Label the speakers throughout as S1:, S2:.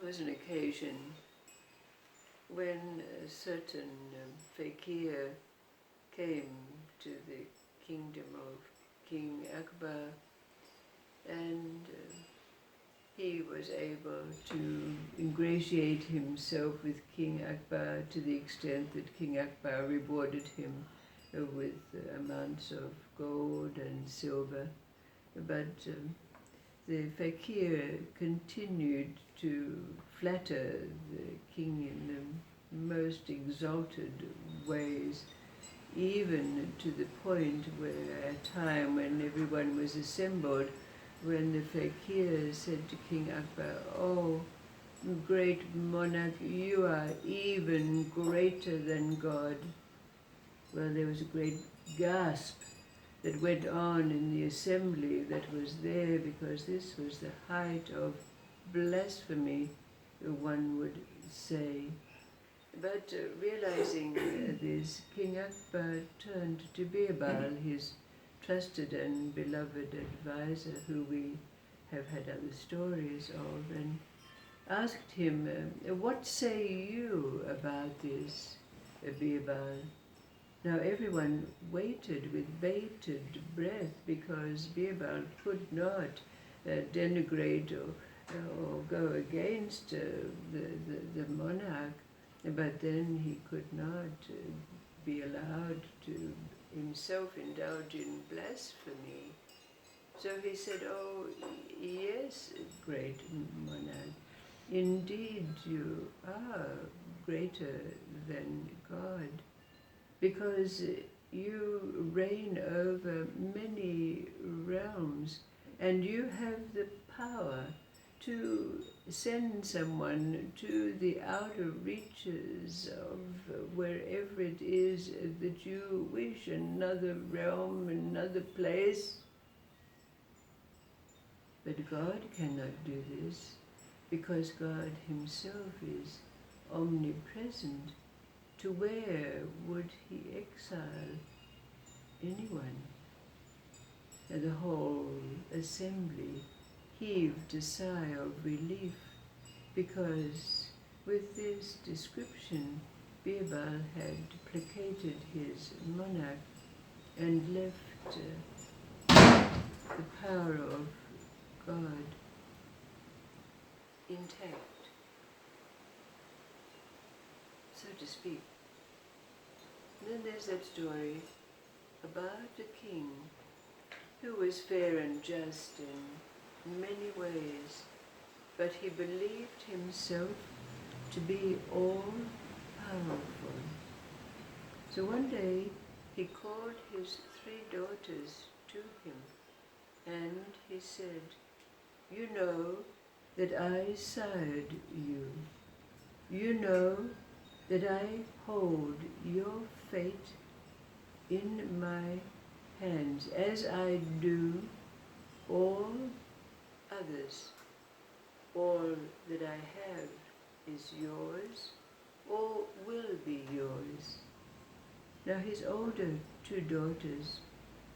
S1: was an occasion when a certain fakir came to the kingdom of King Akbar, and he was able to ingratiate himself with King Akbar to the extent that King Akbar rewarded him with amounts of gold and silver. But the fakir continued to flatter the king in the most exalted ways, even to the point where at a time when everyone was assembled, when the fakir said to King Akbar, "Oh, great monarch, you are even greater than God." Well, there was a great gasp that went on in the assembly that was there, because this was the height of blasphemy, one would say. But realizing this, King Akbar turned to Birbal, his trusted and beloved advisor, who we have had other stories of, and asked him, "What say you about this, Birbal?" Now everyone waited with bated breath, because Birbal could not denigrate or go against the monarch, but then he could not be allowed to himself indulge in blasphemy. So he said, "Oh, yes, great monarch, indeed you are greater than God, because you reign over many realms, and you have the power to send someone to the outer reaches of wherever it is that you wish, another realm, another place. But God cannot do this, because God himself is omnipresent. To where would he exile anyone?" And the whole assembly heaved a sigh of relief, because with this description Birbal had placated his monarch and left the power of God intact, so to speak. And then there's that story about a king who was fair and just in many ways, but he believed himself to be all-powerful. So one day he called his 3 daughters to him, and he said, "You know that I sired you. You know that I hold your fate in my hands, as I do all others. All that I have is yours, or will be yours." Now his older 2 daughters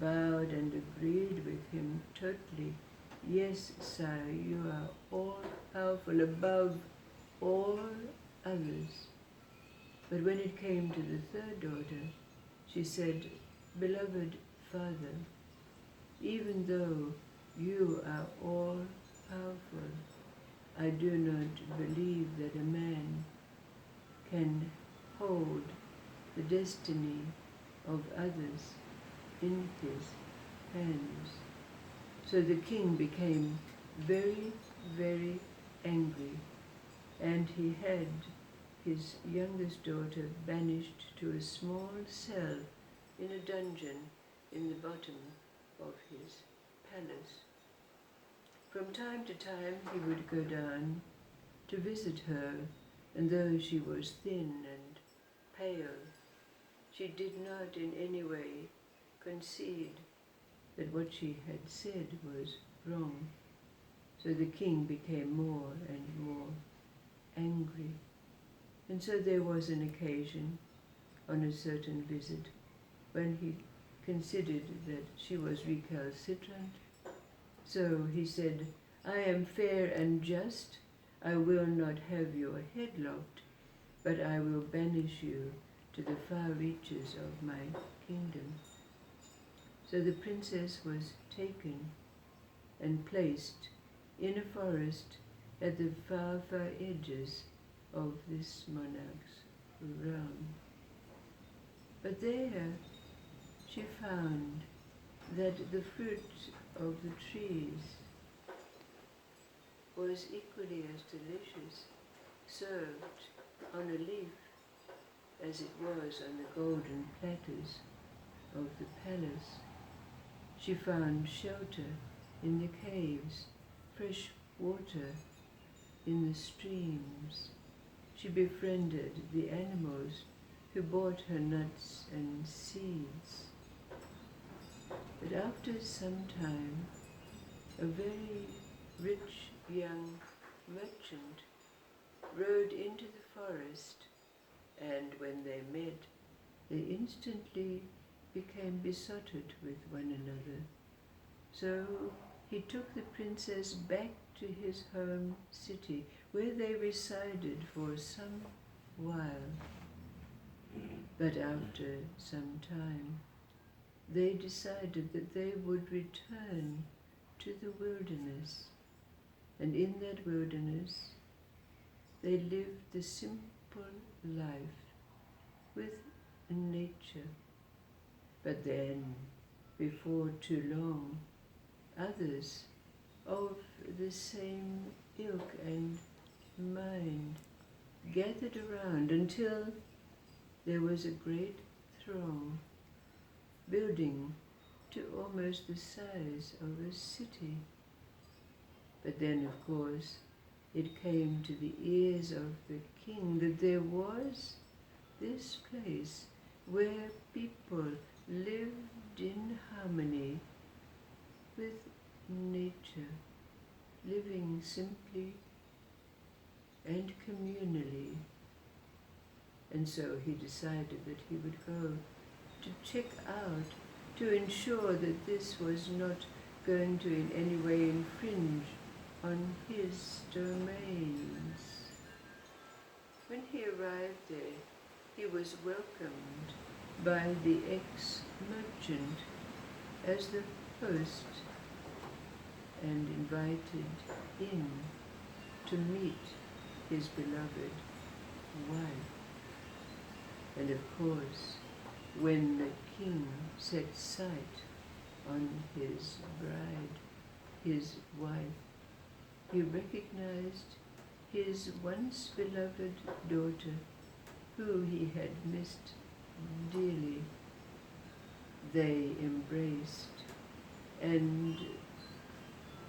S1: bowed and agreed with him totally. "Yes, sire, you are all powerful above all others." But when it came to the 3rd daughter, she said, "Beloved father, even though you are all powerful, I do not believe that a man can hold the destiny of others in his hands." So the king became very, very angry, and he had his youngest daughter banished to a small cell in a dungeon in the bottom of his palace. From time to time he would go down to visit her, and though she was thin and pale, she did not in any way concede that what she had said was wrong. So the king became more and more angry. And so there was an occasion on a certain visit when he considered that she was recalcitrant. So he said, "I am fair and just. I will not have your head lopped, but I will banish you to the far reaches of my kingdom." So the princess was taken and placed in a forest at the far, far edges of this monarch's realm. But there she found that the fruit of the trees was equally as delicious, served on a leaf as it was on the golden platters of the palace. She found shelter in the caves, fresh water in the streams. She befriended the animals who brought her nuts and seeds. But after some time, a very rich young merchant rode into the forest, and when they met, they instantly became besotted with one another. So he took the princess back to his home city, where they resided for some while. But after some time, they decided that they would return to the wilderness. And in that wilderness, they lived the simple life with nature. But then, before too long, others of the same ilk and mind gathered around until there was a great throng, building to almost the size of a city. But then, of course, it came to the ears of the king that there was this place where people lived in harmony with nature, living simply and communally. And so he decided that he would go to check out, to ensure that this was not going to in any way infringe on his domains. When he arrived there, he was welcomed by the ex-merchant as the host and invited in to meet his beloved wife. And of course, when the king set sight on his bride, his wife, he recognized his once beloved daughter, who he had missed dearly. They embraced, and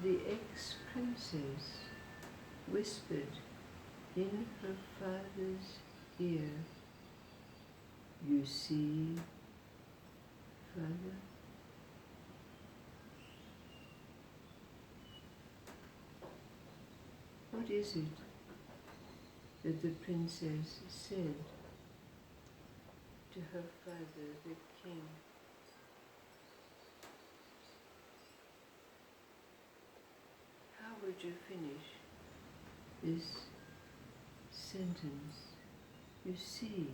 S1: the ex-princess whispered in her father's ear, "You see, father, what is it that the princess said to her father, the king?" How would you finish this sentence? You see,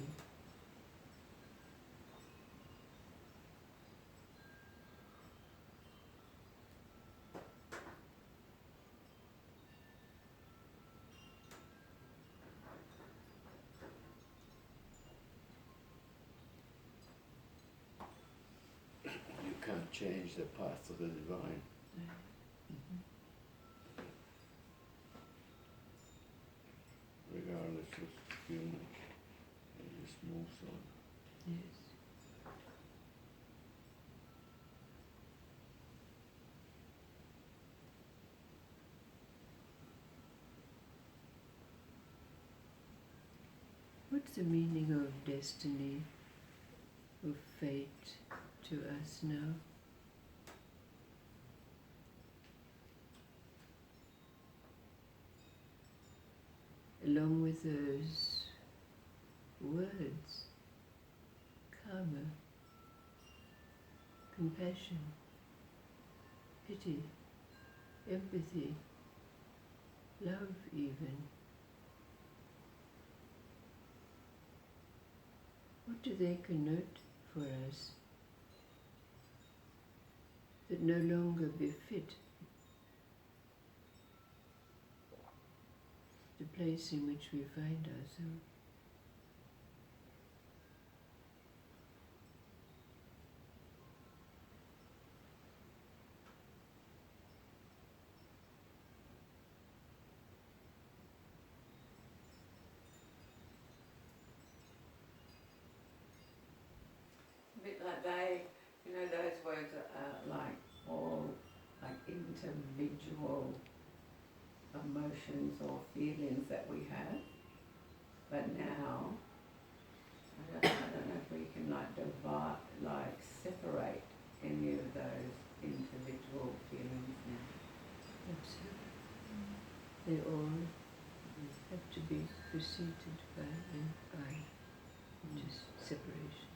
S2: you can't change the path of the divine. Regardless of human and small soul.
S1: yes. What's the meaning of destiny, of fate to us now? Along with those words, karma, compassion, pity, empathy, love even. What do they connote for us that no longer befit the place in which we find ourselves?
S3: A bit like they, those words are like all like individual emotions or feelings that we have. But now, I don't know if we can like divide, like separate any of those individual feelings now.
S1: Absolutely. They all have to be preceded by just separation.